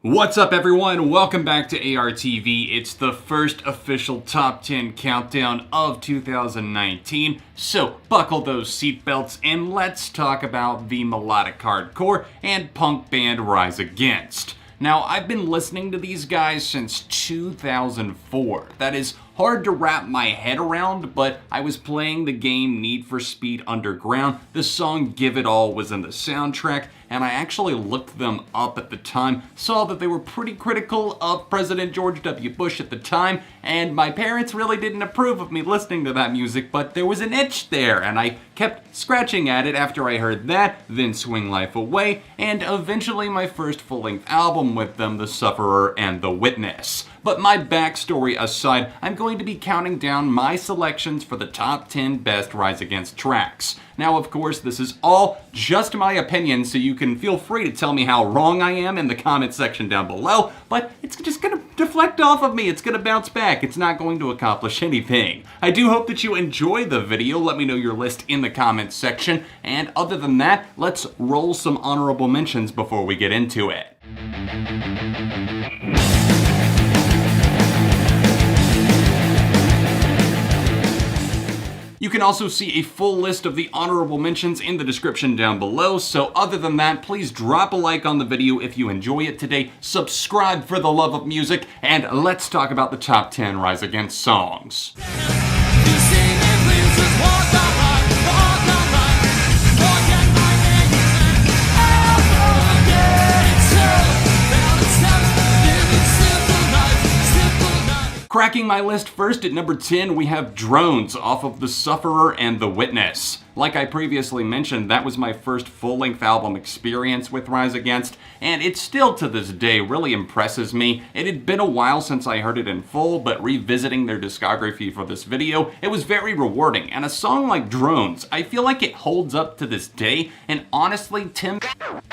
What's up everyone? Welcome back to ARTV. It's the first official top 10 countdown of 2019. So buckle those seatbelts and let's talk about the melodic hardcore and punk band Rise Against. Now, I've been listening to these guys since 2004. That is hard to wrap my head around, but I was playing the game Need for Speed Underground. The song Give It All was in the soundtrack, and I actually looked them up at the time, saw that they were pretty critical of President George W. Bush at the time, and my parents really didn't approve of me listening to that music, but there was an itch there, and I kept scratching at it after I heard that, then Swing Life Away, and eventually my first full-length album with them, The Sufferer and The Witness. But my backstory aside, I'm going to be counting down my selections for the top 10 best Rise Against tracks. Now, of course, this is all just my opinion, so you can feel free to tell me how wrong I am in the comment section down below, but it's just gonna deflect off of me, it's gonna bounce back, it's not going to accomplish anything. I do hope that you enjoy the video, let me know your list in the comments section, and other than that, let's roll some honorable mentions before we get into it. You can also see a full list of the honorable mentions in the description down below, so other than that, please drop a like on the video if you enjoy it today, subscribe for the love of music, and let's talk about the top 10 Rise Against songs. Cracking my list first at number 10, we have Drones off of The Sufferer and The Witness. Like I previously mentioned, that was my first full-length album experience with Rise Against, and it still to this day really impresses me. It had been a while since I heard it in full, but revisiting their discography for this video, it was very rewarding, and a song like Drones, I feel like it holds up to this day, and honestly, Tim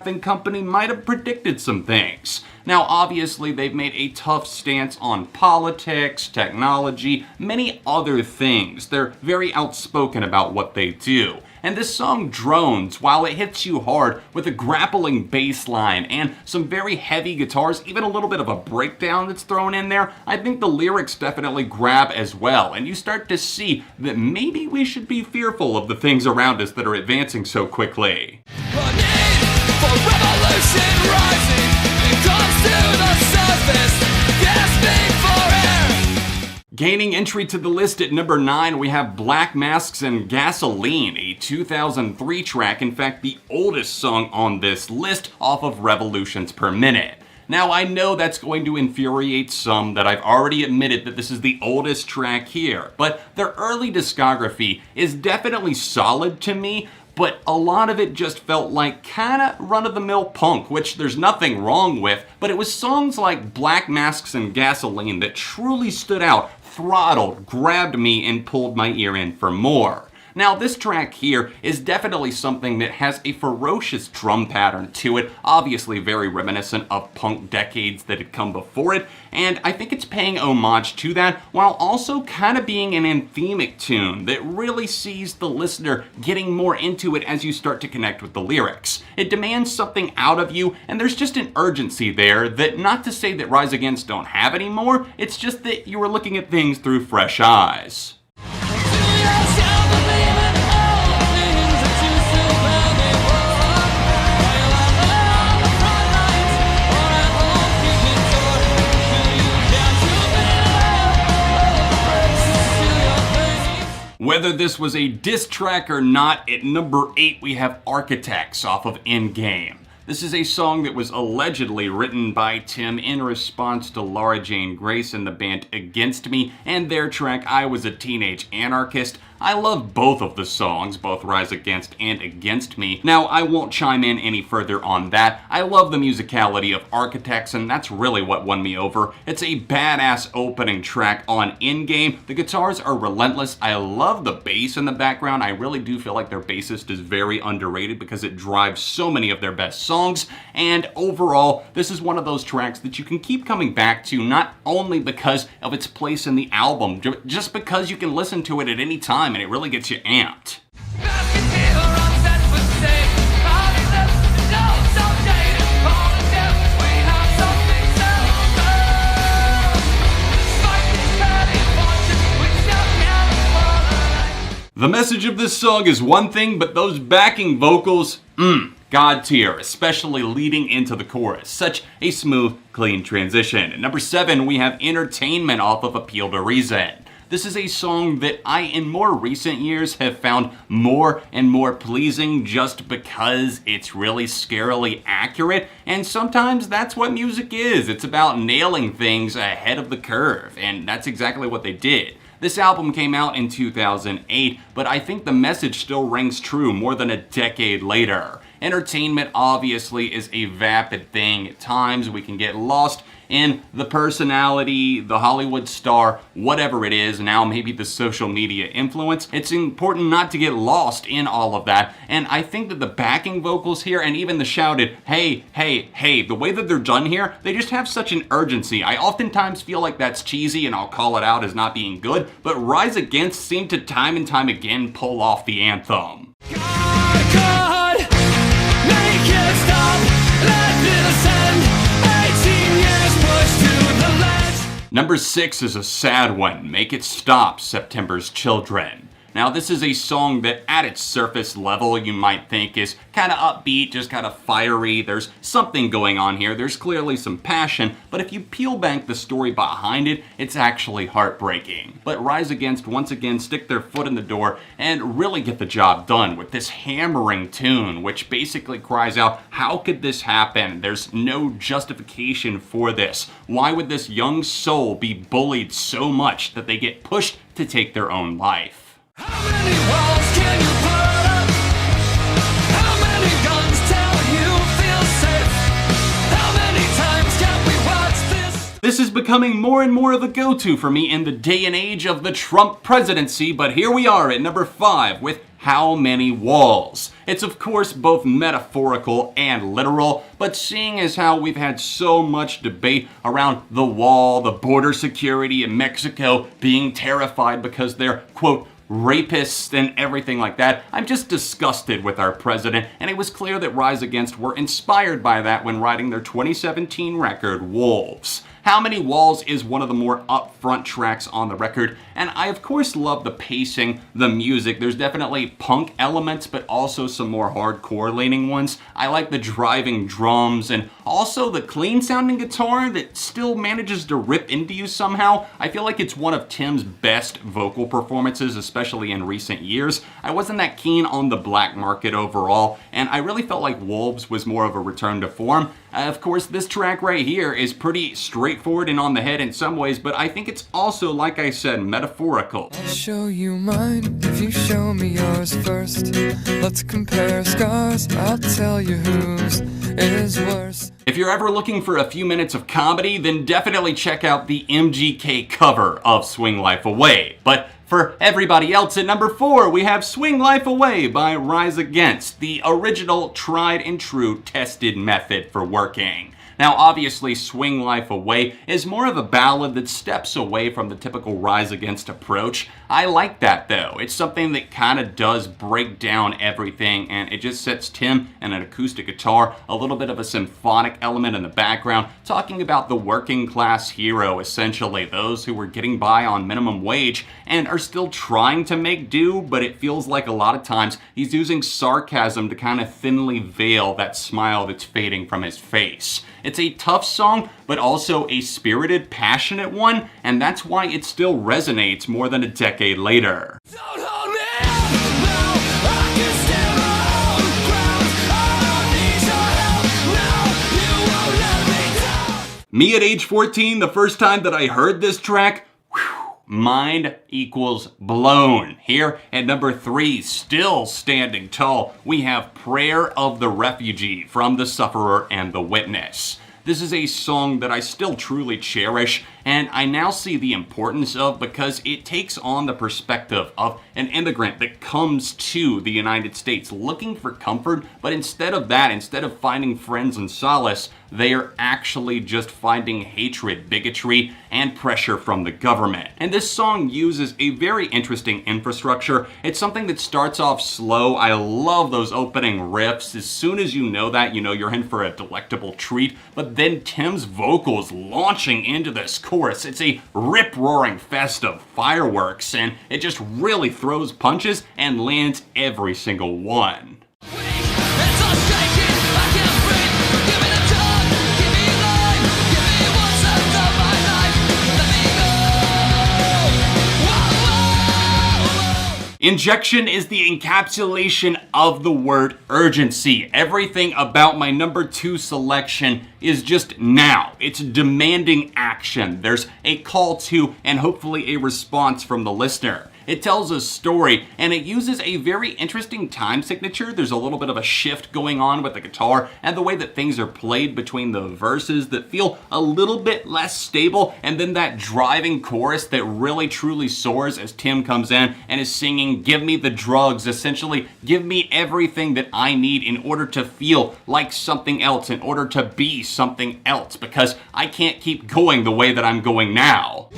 and company might have predicted some things. Now, obviously, they've made a tough stance on politics, technology, many other things. They're very outspoken about what they do. And this song Drones, while it hits you hard with a grappling bass line and some very heavy guitars, even a little bit of a breakdown that's thrown in there, I think the lyrics definitely grab as well. And you start to see that maybe we should be fearful of the things around us that are advancing so quickly. For revolution rising, it comes to the surface, gasping for air. Gaining entry to the list at number 9, we have Black Masks and Gasoline, a 2003 track, in fact the oldest song on this list off of Revolutions Per Minute. Now, I know that's going to infuriate some that I've already admitted that this is the oldest track here, but their early discography is definitely solid to me, but a lot of it just felt like kinda run-of-the-mill punk, which there's nothing wrong with, but it was songs like Black Masks and Gasoline that truly stood out, throttled, grabbed me, and pulled my ear in for more. Now, this track here is definitely something that has a ferocious drum pattern to it, obviously very reminiscent of punk decades that had come before it, and I think it's paying homage to that while also kind of being an anthemic tune that really sees the listener getting more into it as you start to connect with the lyrics. It demands something out of you, and there's just an urgency there that, not to say that Rise Against don't have anymore, it's just that you were looking at things through fresh eyes. Whether this was a diss track or not, at number 8 we have Architects off of Endgame. This is a song that was allegedly written by Tim in response to Laura Jane Grace and the band Against Me and their track I Was a Teenage Anarchist. I love both of the songs, both Rise Against and Against Me. Now, I won't chime in any further on that. I love the musicality of Architects, and that's really what won me over. It's a badass opening track on Endgame. The guitars are relentless. I love the bass in the background. I really do feel like their bassist is very underrated because it drives so many of their best songs. And overall, this is one of those tracks that you can keep coming back to, not only because of its place in the album, just because you can listen to it at any time and it really gets you amped. The message of this song is one thing, but those backing vocals, God tier, especially leading into the chorus. Such a smooth, clean transition. At number 7, we have Entertainment off of Appeal to Reason. This is a song that I, in more recent years, have found more and more pleasing just because it's really scarily accurate, and sometimes that's what music is. It's about nailing things ahead of the curve, and that's exactly what they did. This album came out in 2008, but I think the message still rings true more than a decade later. Entertainment obviously is a vapid thing. At times we can get lost in the personality, the Hollywood star, whatever it is, now maybe the social media influence. It's important not to get lost in all of that, and I think that the backing vocals here and even the shouted, hey, hey, hey, the way that they're done here, they just have such an urgency. I oftentimes feel like that's cheesy and I'll call it out as not being good, but Rise Against seem to time and time again pull off the anthem. God, make it stop, let this end. 18 years pushed to the ledge. Number 6 is a sad one, Make It Stop, September's Children. Now this is a song that at its surface level you might think is kind of upbeat, just kind of fiery, there's something going on here, there's clearly some passion, but if you peel back the story behind it, it's actually heartbreaking. But Rise Against once again stick their foot in the door and really get the job done with this hammering tune, which basically cries out, how could this happen? There's no justification for this. Why would this young soul be bullied so much that they get pushed to take their own life? How many walls can you put up? How many guns tell you feel safe? How many times can we watch this? This is becoming more and more of a go-to for me in the day and age of the Trump presidency, but here we are at number 5 with How Many Walls. It's of course both metaphorical and literal, but seeing as how we've had so much debate around the wall, the border security in Mexico being terrified because they're, quote, rapists and everything like that, I'm just disgusted with our president, and it was clear that Rise Against were inspired by that when writing their 2017 record, Wolves. How Many Walls is one of the more upfront tracks on the record, and I of course love the pacing, the music. There's definitely punk elements, but also some more hardcore leaning ones. I like the driving drums and also the clean sounding guitar that still manages to rip into you somehow. I feel like it's one of Tim's best vocal performances, especially in recent years. I wasn't that keen on the Black Market overall, and I really felt like Wolves was more of a return to form. Of course, this track right here is pretty straightforward and on the head in some ways, but I think it's also, like I said, metaphorical. I'll show you mine if you show me yours first. Let's compare scars, I'll tell you whose is worse. If you're ever looking for a few minutes of comedy, then definitely check out the MGK cover of Swing Life Away. But for everybody else, at number 4, we have Swing Life Away by Rise Against, the original tried and true tested method for working. Now obviously Swing Life Away is more of a ballad that steps away from the typical Rise Against approach. I like that though. It's something that kind of does break down everything, and it just sets Tim and an acoustic guitar, a little bit of a symphonic element in the background, talking about the working class hero, essentially those who were getting by on minimum wage and are still trying to make do, but it feels like a lot of times he's using sarcasm to kind of thinly veil that smile that's fading from his face. It's a tough song, but also a spirited, passionate one, and that's why it still resonates more than a decade later. Don't hold me up, no, I can stand my own ground. I don't need your help, no, you won't let me down. Me at age 14, the first time that I heard this track, mind equals blown. Here at number 3, still standing tall, we have Prayer of the Refugee from The Sufferer and the Witness. This is a song that I still truly cherish, and I now see the importance of because it takes on the perspective of an immigrant that comes to the United States looking for comfort, but instead of that, instead of finding friends and solace, they are actually just finding hatred, bigotry, and pressure from the government. And this song uses a very interesting infrastructure. It's something that starts off slow. I love those opening riffs. As soon as you know that, you know you're in for a delectable treat. But then Tim's vocals launching into this chorus. It's a rip-roaring fest of fireworks, and it just really throws punches and lands every single one. It's all shaking, I can't breathe. Give me the time, keep me alive. Give me what's left of my life. Let me go. Whoa, whoa, whoa. Injection is the encapsulation of the word urgency. Everything about my number 2 selection is just now. It's demanding action. There's a call to and hopefully a response from the listener. It tells a story, and it uses a very interesting time signature. There's a little bit of a shift going on with the guitar and the way that things are played between the verses that feel a little bit less stable, and then that driving chorus that really truly soars as Tim comes in and is singing, "Give me the drugs," essentially, give me everything that I need in order to feel like something else, in order to be something else, because I can't keep going the way that I'm going now.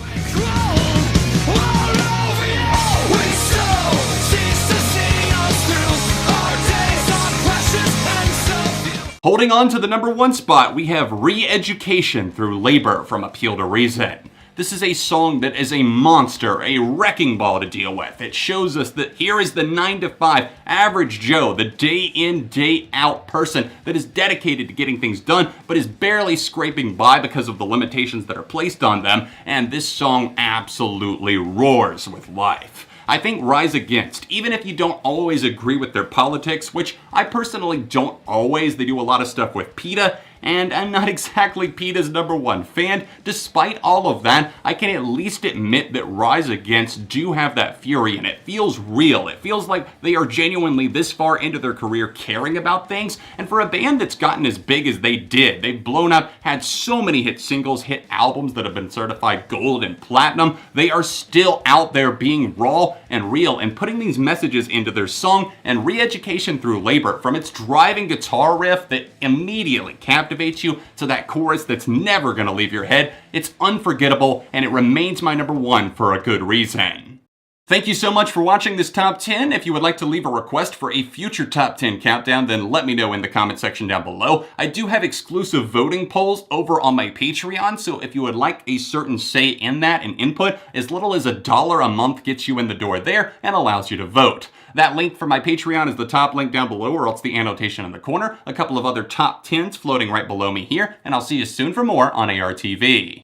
Holding on to the number 1 spot, we have Reeducation through Labor from Appeal to Reason. This is a song that is a monster, a wrecking ball to deal with. It shows us that here is the 9 to 5 average Joe, the day in, day out person that is dedicated to getting things done, but is barely scraping by because of the limitations that are placed on them, and this song absolutely roars with life. I think Rise Against, even if you don't always agree with their politics, which I personally don't always, they do a lot of stuff with PETA, and I'm not exactly PETA's number 1 fan. Despite all of that, I can at least admit that Rise Against do have that fury, and it feels real. It feels like they are genuinely this far into their career caring about things, and for a band that's gotten as big as they did, they've blown up, had so many hit singles, hit albums that have been certified gold and platinum, they are still out there being raw and real and putting these messages into their song. And Reeducation through Labor, from its driving guitar riff that immediately captivates you to that chorus that's never gonna leave your head, it's unforgettable, and it remains my number 1 for a good reason. Thank you so much for watching this top 10. If you would like to leave a request for a future top 10 countdown, then let me know in the comment section down below. I do have exclusive voting polls over on my Patreon, so if you would like a certain say in that and input, as little as $1 a month gets you in the door there and allows you to vote. That link for my Patreon is the top link down below, or else the annotation in the corner. A couple of other top 10s floating right below me here, and I'll see you soon for more on ARTV.